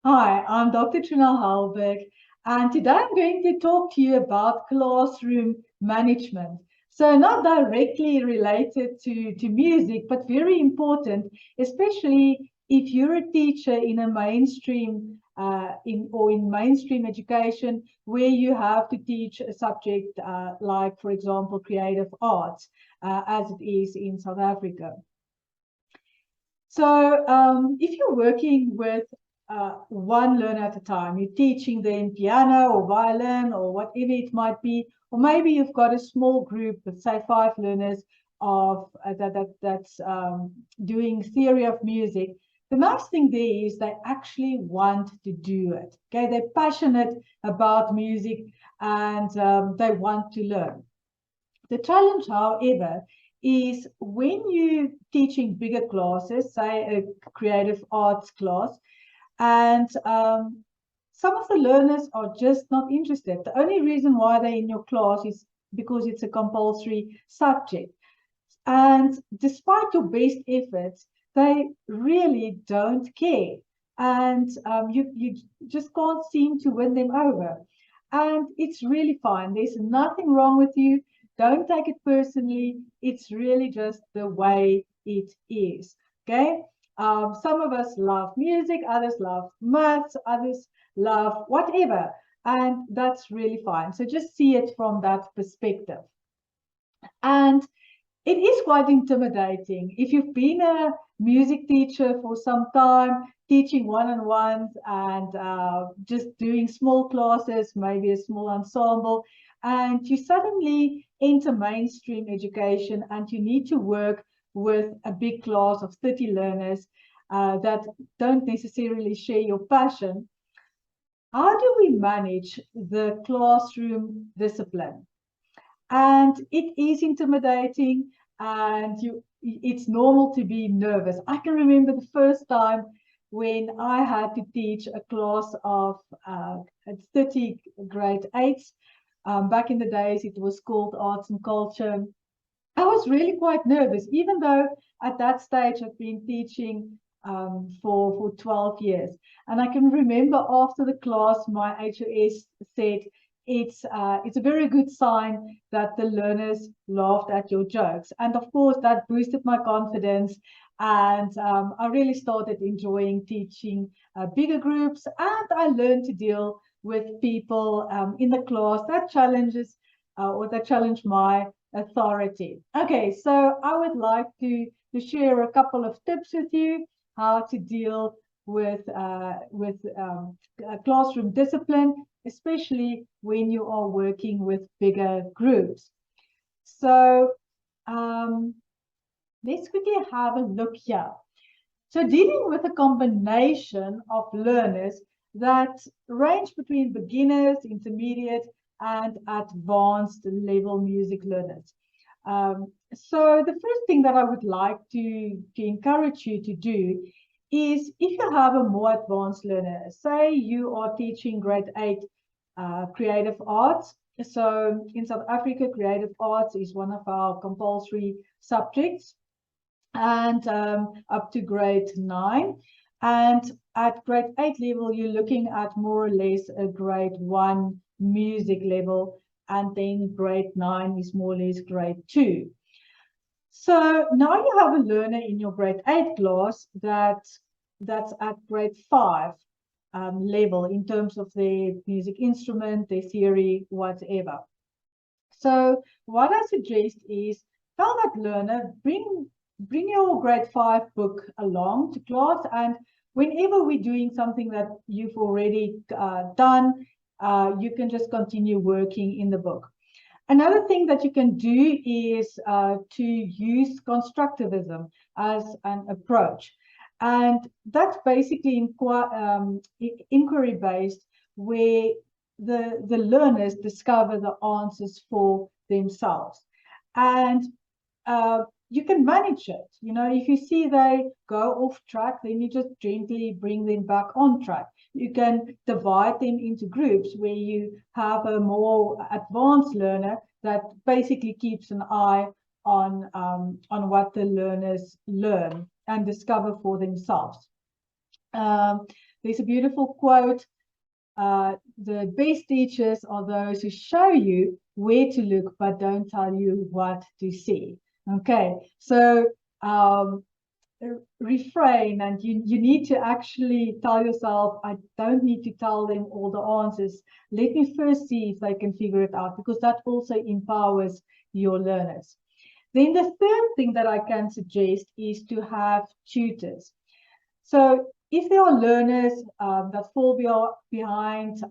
Hi, I'm Dr. Tronél Hellberg, and today I'm going to talk to you about classroom management. So, not directly related to music, but very important, especially if you're a teacher in a mainstream in mainstream education where you have to teach a subject like, for example, creative arts, as it is in South Africa. So if you're working with one learner at a time, you're teaching them piano or violin or whatever it might be, or maybe you've got a small group of say 5 learners of that's doing theory of music. The nice thing there is they actually want to do it. Okay, they're passionate about music and they want to learn. The challenge, however, is when you're teaching bigger classes, say a creative arts class, and some of the learners are just not interested. The only reason why they're in your class is because it's a compulsory subject. And despite your best efforts, they really don't care. And you just can't seem to win them over. And it's really fine. There's nothing wrong with you. Don't take it personally. It's really just the way it is. Okay. Some of us love music, others love maths, others love whatever. And that's really fine. So just see it from that perspective. And it is quite intimidating. If you've been a music teacher for some time, teaching one-on-ones and just doing small classes, maybe a small ensemble, and you suddenly enter mainstream education and you need to work with a big class of 30 learners that don't necessarily share your passion, how do we manage the classroom discipline? And it is intimidating and it's normal to be nervous. I can remember the first time when I had to teach a class of 30 grade 8s. Back in the days it was called arts and culture. I was really quite nervous, even though at that stage I've been teaching for 12 years. And I can remember after the class, my HOS said, it's a very good sign that the learners laughed at your jokes. And of course, that boosted my confidence. And I really started enjoying teaching bigger groups. And I learned to deal with people in the class that challenge my authority. Okay, so I would like to share a couple of tips with you how to deal with classroom discipline, especially when you are working with bigger groups. So let's quickly have a look here. So dealing with a combination of learners that range between beginners, intermediate, and advanced level music learners. So the first thing that I would like to encourage you to do is if you have a more advanced learner, say you are teaching grade 8 creative arts. So in South Africa, creative arts is one of our compulsory subjects and up to grade 9. And at grade 8 level, you're looking at more or less a grade 1 music level, and then grade 9 is more or less grade 2. So now you have a learner in your grade 8 class that's at grade 5 level in terms of their music instrument, their theory, whatever. So what I suggest is tell that learner, bring your grade 5 book along to class, and whenever we're doing something that you've already done, you can just continue working in the book. Another thing that you can do is to use constructivism as an approach. And that's basically inquiry-based, where the learners discover the answers for themselves. And you can manage it. You know, if you see they go off track, then you just gently bring them back on track. You can divide them into groups where you have a more advanced learner that basically keeps an eye on what the learners learn and discover for themselves. There's a beautiful quote, the best teachers are those who show you where to look, but don't tell you what to see. Okay, so refrain, and you need to actually tell yourself, I don't need to tell them all the answers. Let me first see if they can figure it out, because that also empowers your learners. Then the third thing that I can suggest is to have tutors. So if there are learners that fall behind,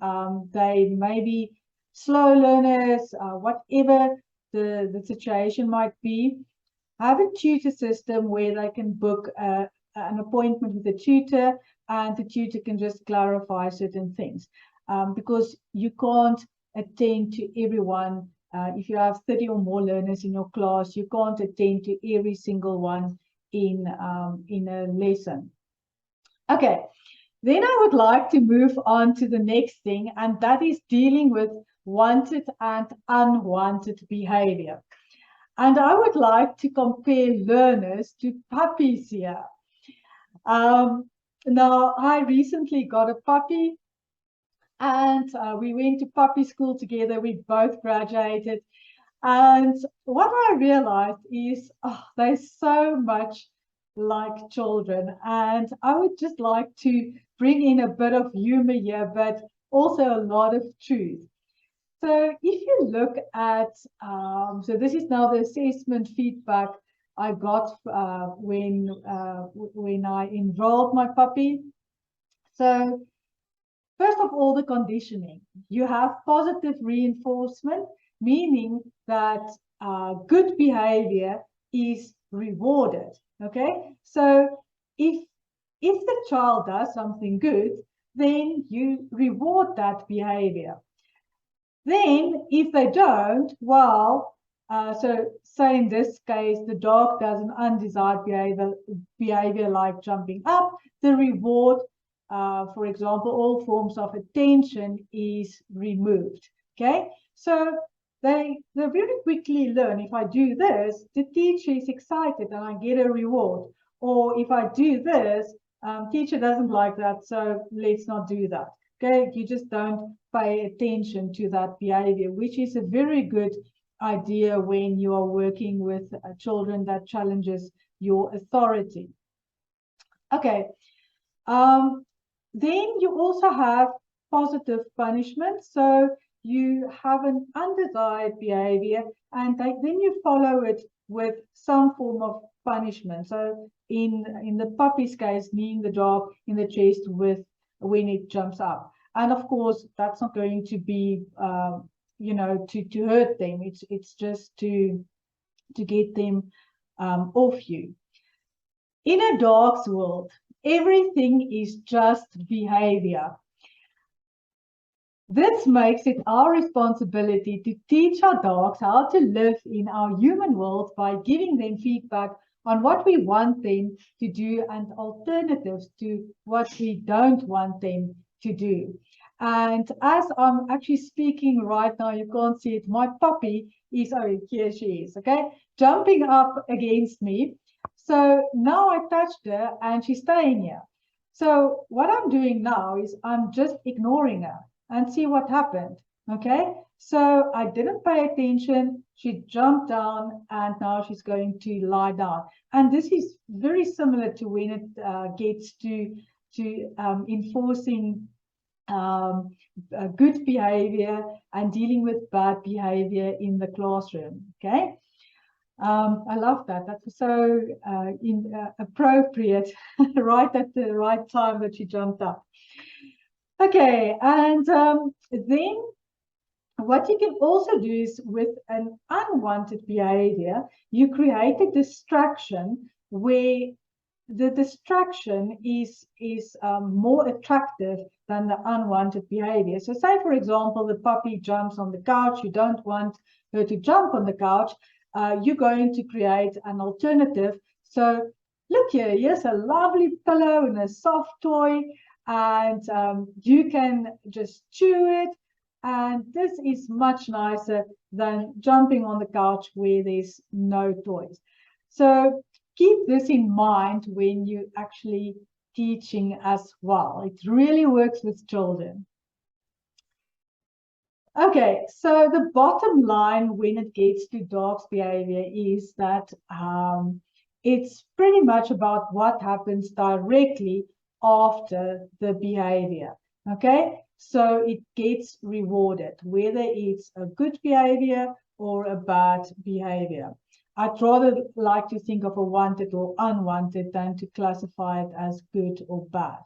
they may be slow learners, whatever the situation might be, have a tutor system where they can book an appointment with a tutor, and the tutor can just clarify certain things, because you can't attend to everyone. If you have 30 or more learners in your class, you can't attend to every single one in a lesson. Okay, then I would like to move on to the next thing, and that is dealing with wanted and unwanted behavior. And I would like to compare learners to puppies here. Now, I recently got a puppy, and we went to puppy school together. We both graduated. And what I realized is they're so much like children. And I would just like to bring in a bit of humor here, but also a lot of truth. So if you look at, so this is now the assessment feedback I got when I enrolled my puppy. So first of all, the conditioning. You have positive reinforcement, meaning that good behavior is rewarded. Okay, so if the child does something good, then you reward that behavior. Then, if they don't, well, so say in this case, the dog does an undesired behavior like jumping up, the reward, for example, all forms of attention is removed. Okay, so they very quickly learn, if I do this, the teacher is excited and I get a reward. Or if I do this, teacher doesn't like that, so let's not do that. Okay, you just don't pay attention to that behavior, which is a very good idea when you are working with children that challenges your authority. Okay, then you also have positive punishment. So you have an undesired behavior, and then you follow it with some form of punishment. So in the puppy's case, kneeing the dog in the chest with when it jumps up. And of course, that's not going to be, you know, to hurt them. It's just to get them off you. In a dog's world, everything is just behavior. This makes it our responsibility to teach our dogs how to live in our human world by giving them feedback on what we want them to do and alternatives to what we don't want them to do. And as I'm actually speaking right now, you can't see it, my puppy is, oh, here she is, okay, jumping up against me. So now I touched her and she's staying here. So what I'm doing now is I'm just ignoring her and see what happened. Okay, so I didn't pay attention. She jumped down and now she's going to lie down. And this is very similar to when it gets to enforcing good behavior and dealing with bad behavior in the classroom. Okay, I love that. That was so appropriate, right at the right time that she jumped up. Okay, and then what you can also do is with an unwanted behavior, you create a distraction where the distraction is more attractive than the unwanted behavior. So say, for example, the puppy jumps on the couch. You don't want her to jump on the couch. You're going to create an alternative. So look here, here's a lovely pillow and a soft toy, and you can just chew it. And this is much nicer than jumping on the couch where there's no toys. So keep this in mind when you actually teaching as well. It really works with children. Okay, so the bottom line when it gets to dogs' behavior is that it's pretty much about what happens directly after the behavior. Okay, so it gets rewarded, whether it's a good behavior or a bad behavior. I'd rather like to think of a wanted or unwanted than to classify it as good or bad.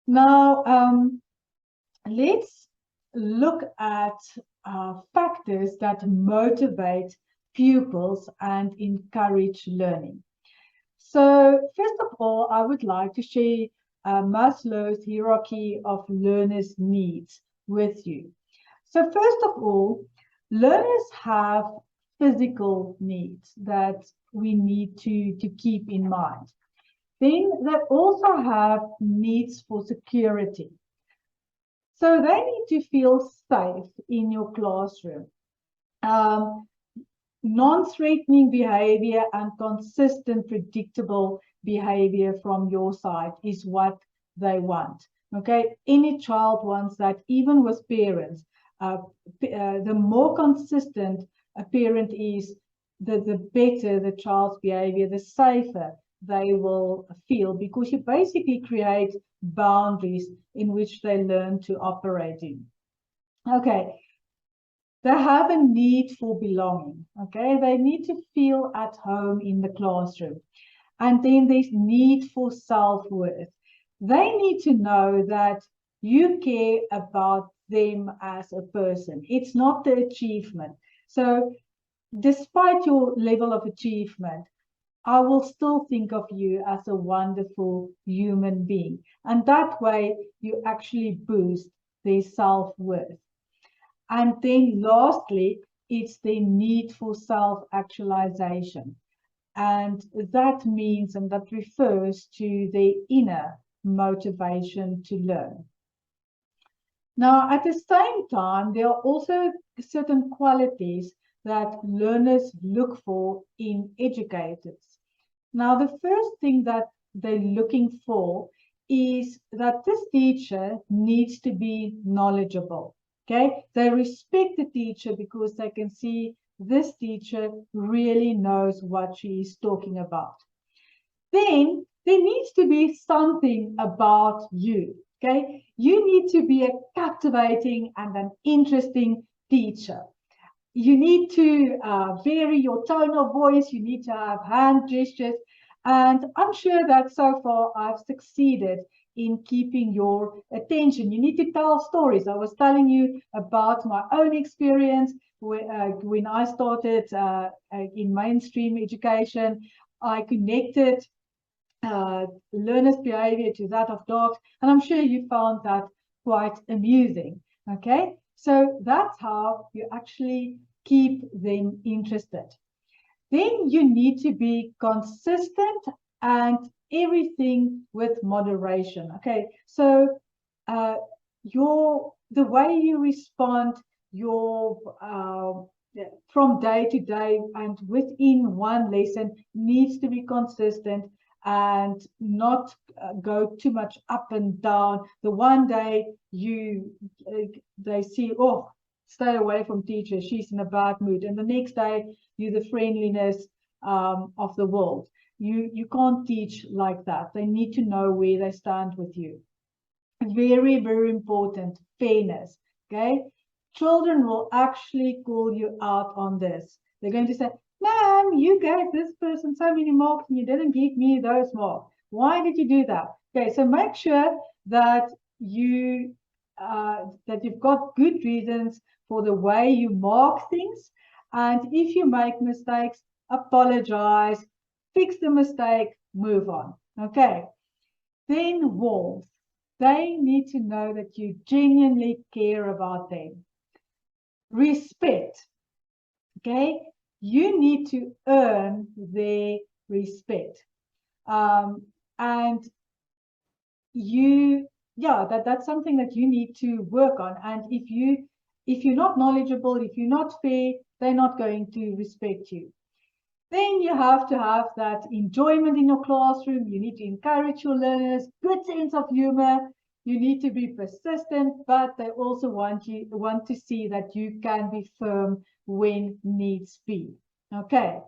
Now, let's look at factors that motivate pupils and encourage learning. So first of all, I would like to share Maslow's hierarchy of learners' needs with you. So first of all, learners have physical needs that we need to keep in mind. Then they also have needs for security. So they need to feel safe in your classroom. Non-threatening behavior and consistent, predictable behavior from your side is what they want. Okay, any child wants that, even with parents. The more consistent a parent is, the better the child's behavior, the safer they will feel, because you basically create boundaries in which they learn to operate in. Okay, they have a need for belonging. Okay, they need to feel at home in the classroom. And then there's need for self-worth. They need to know that you care about them as a person. It's not the achievement. So despite your level of achievement, I will still think of you as a wonderful human being. And that way you actually boost their self-worth. And then lastly, it's the need for self-actualization. And that means, and that refers to the inner motivation to learn. Now, at the same time, there are also certain qualities that learners look for in educators. Now, the first thing that they're looking for is that this teacher needs to be knowledgeable. Okay, they respect the teacher because they can see this teacher really knows what she is talking about. Then there needs to be something about you. Okay, you need to be a captivating and an interesting teacher. You need to vary your tone of voice. You need to have hand gestures. And I'm sure that so far I've succeeded in keeping your attention. You need to tell stories. I was telling you about my own experience when I started in mainstream education. I connected learners' behavior to that of dogs, and I'm sure you found that quite amusing. Okay, so that's how you actually keep them interested. Then you need to be consistent and everything with moderation. Okay, so the way you respond, from day to day and within one lesson needs to be consistent and not go too much up and down. The one day they see, oh, stay away from teacher, she's in a bad mood, and the next day you're the friendliness of the world. You can't teach like that. They need to know where they stand with you. Very, very important, fairness. Okay, children will actually call you out on this. They're going to say, ma'am, you gave this person so many marks and you didn't give me those marks. Why did you do that? Okay, so make sure that you've got good reasons for the way you mark things. And if you make mistakes, apologize, fix the mistake, move on. Okay, then warmth. They need to know that you genuinely care about them. Respect. Okay, you need to earn their respect. And that's something that you need to work on. And if you're not knowledgeable, if you're not fair, they're not going to respect you. Then you have to have that enjoyment in your classroom. You need to encourage your learners, good sense of humor. You need to be persistent, but they also want to see that you can be firm when needs be. Okay.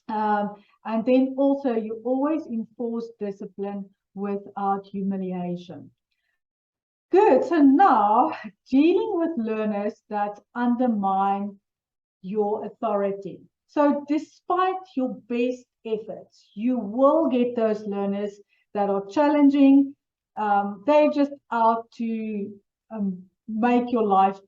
And then also you always enforce discipline without humiliation. Good. So now dealing with learners that undermine your authority. So despite your best efforts, you will get those learners that are challenging. They're just out to make your life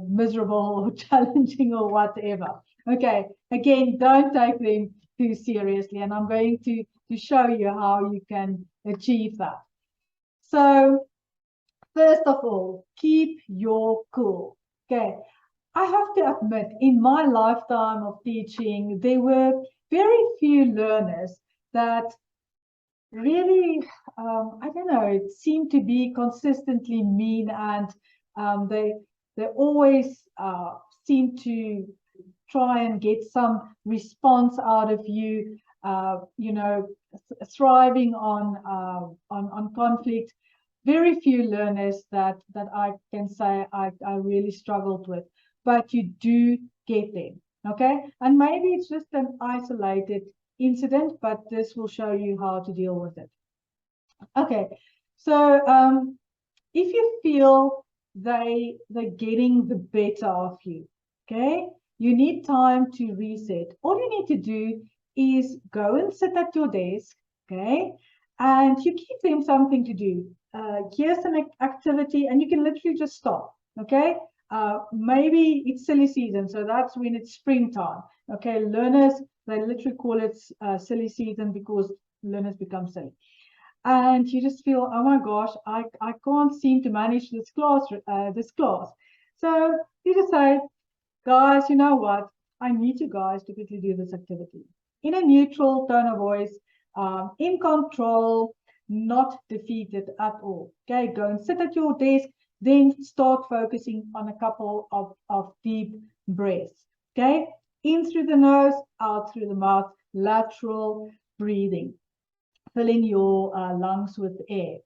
miserable or challenging or whatever. Okay, again, don't take them too seriously. And I'm going to show you how you can achieve that. So first of all, keep your cool. Okay, I have to admit, in my lifetime of teaching, there were very few learners that really, I don't know, it seemed to be consistently mean, and they always seem to try and get some response out of you. You know, thriving on conflict. Very few learners that I can say I really struggled with, but you do get them. Okay, and maybe it's just an isolated incident, but this will show you how to deal with it. Okay, so if you feel they're getting the better of you, okay, you need time to reset. All you need to do is go and sit at your desk, okay, and you give them something to do. Here's an activity, and you can literally just stop, okay. Maybe it's silly season, so that's when it's springtime. Okay, learners, they literally call it silly season because learners become silly. And you just feel, oh my gosh, I can't seem to manage this class. So you just say, guys, you know what? I need you guys to quickly do this activity in a neutral tone of voice, in control, not defeated at all. Okay, go and sit at your desk, then start focusing on a couple of deep breaths. Okay, in through the nose, out through the mouth, lateral breathing, filling your lungs with air.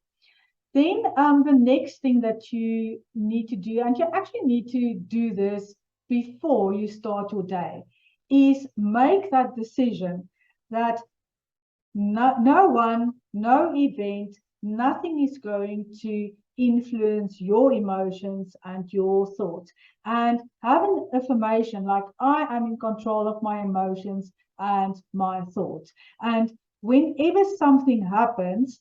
Then the next thing that you need to do, and you actually need to do this before you start your day, is make that decision that no one, no event, nothing is going to influence your emotions and your thoughts. And have an affirmation like, I am in control of my emotions and my thoughts. And whenever something happens,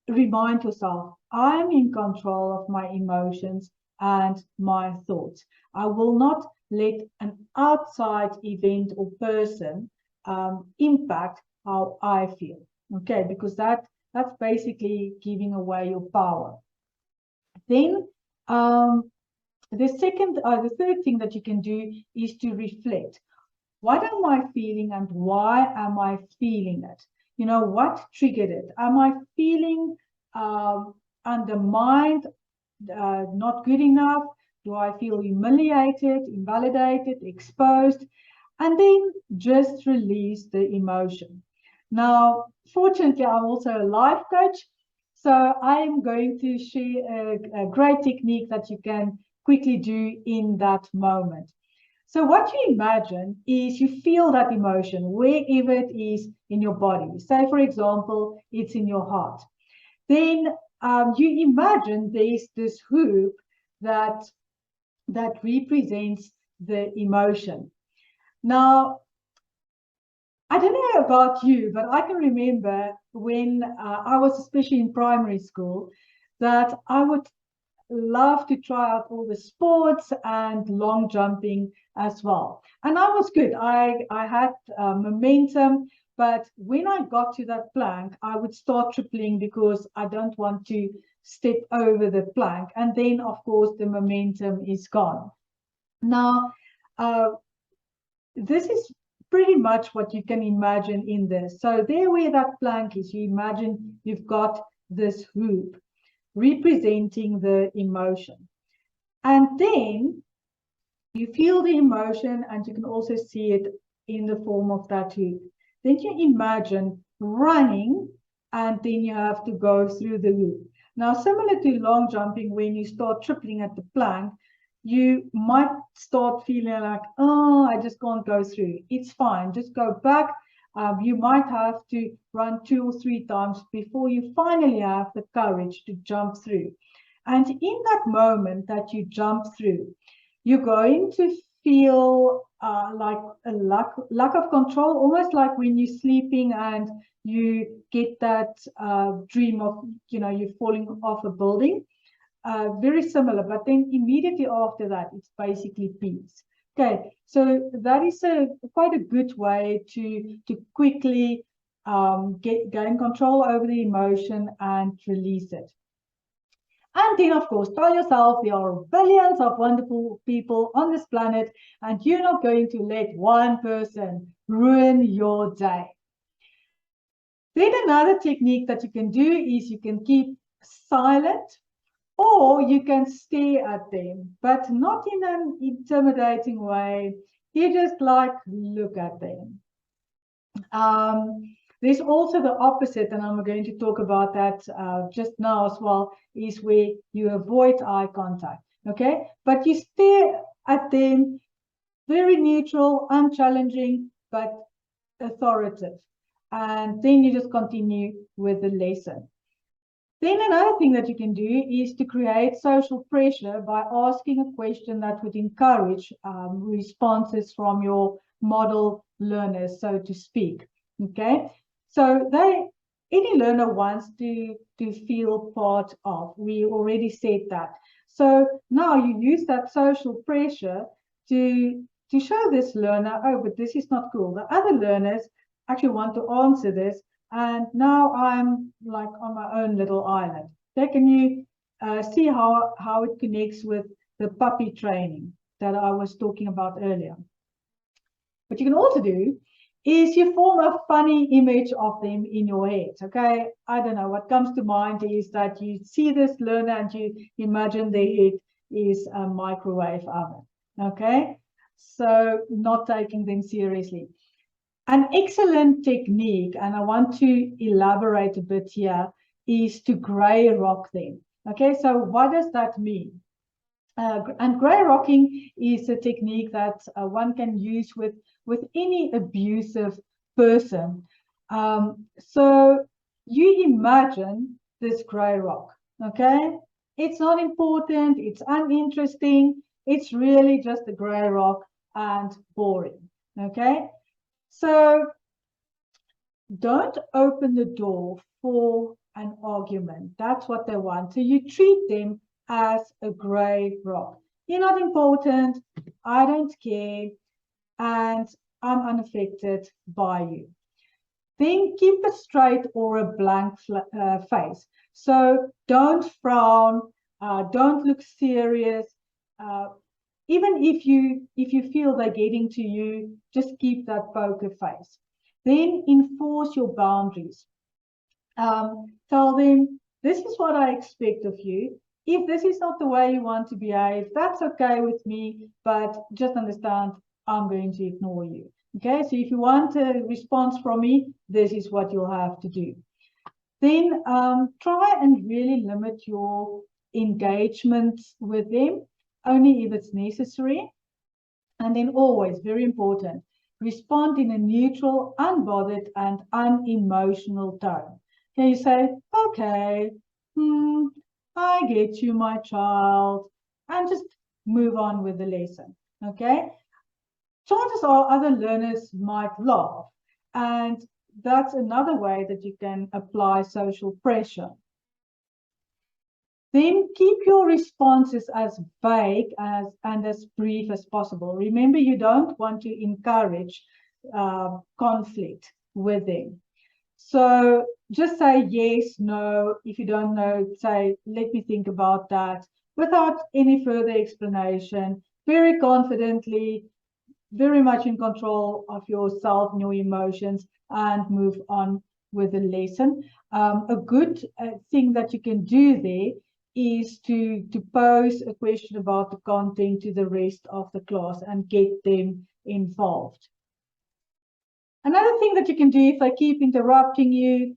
remind yourself, I'm in control of my emotions and my thoughts. I will not let an outside event or person impact how I feel. Okay, because that's basically giving away your power. Then the third thing that you can do is to reflect. What am I feeling and why am I feeling it? You know, what triggered it? Am I feeling undermined, not good enough? Do I feel humiliated, invalidated, exposed? And then just release the emotion. Now, fortunately, I'm also a life coach. So I am going to share a great technique that you can quickly do in that moment. So what you imagine is you feel that emotion wherever it is in your body. Say, for example, it's in your heart. Then you imagine there's this hoop that represents the emotion. Now, I don't know about you, but I can remember when I was especially in primary school that I would love to try out all the sports and long jumping as well. And I was good. I had momentum, but when I got to that plank, I would start tripling because I don't want to step over the plank. And then, of course, the momentum is gone. Now, this is pretty much what you can imagine in this. So there where that plank is, you imagine you've got this hoop representing the emotion. And then you feel the emotion and you can also see it in the form of that hoop. Then you imagine running, and then you have to go through the hoop. Now, similar to long jumping, when you start tripling at the plank, you might start feeling like, oh, I just can't go through. It's fine. Just go back. You might have to run 2 or 3 times before you finally have the courage to jump through. And in that moment that you jump through, you're going to feel like a lack of control, almost like when you're sleeping and you get that dream of, you're falling off a building. Very similar, but then immediately after that, it's basically peace. Okay, so that is quite a good way to quickly gain control over the emotion and release it. And then, of course, tell yourself there are billions of wonderful people on this planet, and you're not going to let one person ruin your day. Then another technique that you can do is you can keep silent, or you can stare at them, but not in an intimidating way. You just like look at them. There's also the opposite, and I'm going to talk about that just now as well, is where you avoid eye contact, okay? But you stare at them, very neutral, unchallenging, but authoritative. And then you just continue with the lesson. Then another thing that you can do is to create social pressure by asking a question that would encourage responses from your model learners, so to speak. Okay, so any learner wants to feel part of. We already said that. So now you use that social pressure to show this learner, oh, but this is not cool. The other learners actually want to answer this, and now I'm like on my own little island. Okay, can you see how it connects with the puppy training that I was talking about earlier? What you can also do is you form a funny image of them in your head. Okay, I don't know, what comes to mind is that you see this learner and you imagine their head is a microwave oven. Okay, so not taking them seriously. An excellent technique, and I want to elaborate a bit here, is to grey rock them. Okay, so what does that mean? And grey rocking is a technique that one can use with any abusive person. So you imagine this grey rock, okay? It's not important, it's uninteresting, it's really just a grey rock and boring, okay? So don't open the door for an argument. That's what they want. So you treat them as a grey rock. You're not important, I don't care, and I'm unaffected by you. Then keep a straight or a blank face. So don't frown, don't look serious. Even if you feel they're getting to you, just keep that poker face. Then enforce your boundaries. Tell them, this is what I expect of you. If this is not the way you want to behave, that's okay with me, but just understand I'm going to ignore you. Okay, so if you want a response from me, this is what you'll have to do. Then try and really limit your engagement with them, only if it's necessary. And then always, very important, respond in a neutral, unbothered, and unemotional tone. Can you say, okay, I get you, my child, and just move on with the lesson, okay? Chances are other learners might laugh, and that's another way that you can apply social pressure. Then keep your responses as vague and as brief as possible. Remember, you don't want to encourage conflict with them. So just say yes, no. If you don't know, say, let me think about that, without any further explanation, very confidently, very much in control of yourself and your emotions, and move on with the lesson. A good thing that you can do there is to pose a question about the content to the rest of the class and get them involved. Another thing that you can do if they keep interrupting you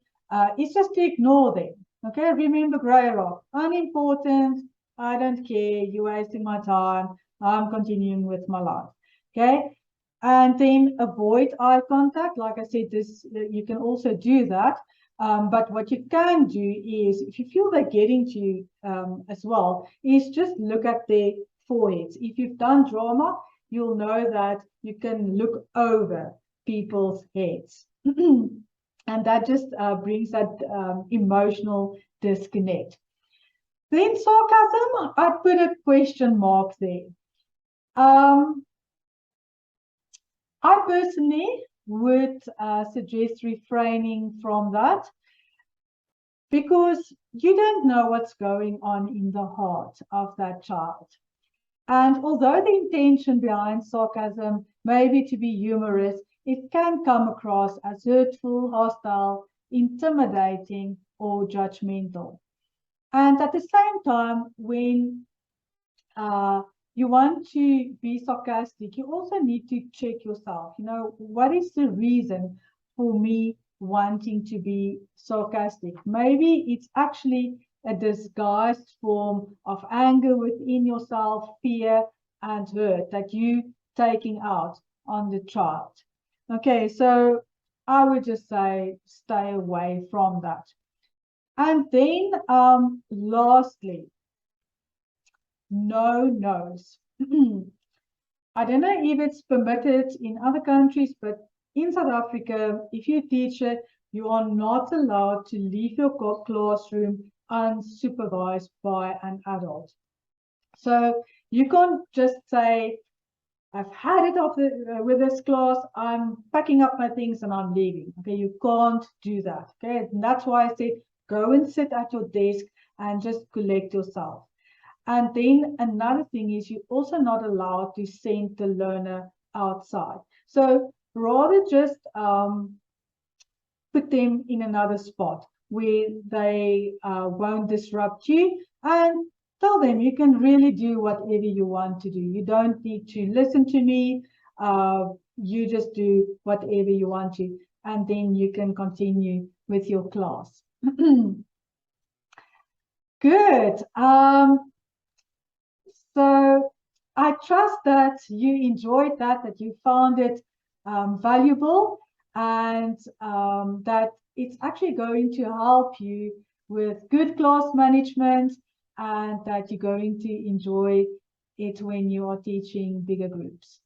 is just to ignore them. Okay, remember grey rock, unimportant, I don't care, you're wasting my time, I'm continuing with my life. Okay, and then avoid eye contact. Like I said, this you can also do that. But what you can do is, if you feel they're getting to you as well, is just look at their foreheads. If you've done drama, you'll know that you can look over people's heads. And that just brings that emotional disconnect. Then sarcasm, I put a question mark there. I personally would suggest refraining from that, because you don't know what's going on in the heart of that child. And although the intention behind sarcasm may be to be humorous, it can come across as hurtful, hostile, intimidating, or judgmental. And at the same time, when you want to be sarcastic, you also need to check yourself. You know, what is the reason for me wanting to be sarcastic? Maybe it's actually a disguised form of anger within yourself, fear and hurt that you taking out on the child. Okay, so I would just say stay away from that. And then lastly, no nos. I don't know if it's permitted in other countries, but in South Africa, if you're a teacher, you are not allowed to leave your classroom unsupervised by an adult. So you can't just say, I've had it off with this class, I'm packing up my things and I'm leaving. Okay, you can't do that. Okay, and that's why I said go and sit at your desk and just collect yourself. And then another thing is you're also not allowed to send the learner outside. So rather just put them in another spot where they won't disrupt you, and tell them you can really do whatever you want to do. You don't need to listen to me. You just do whatever you want to, and then you can continue with your class. Good. So I trust that you enjoyed that you found it valuable, and that it's actually going to help you with good class management, and that you're going to enjoy it when you are teaching bigger groups.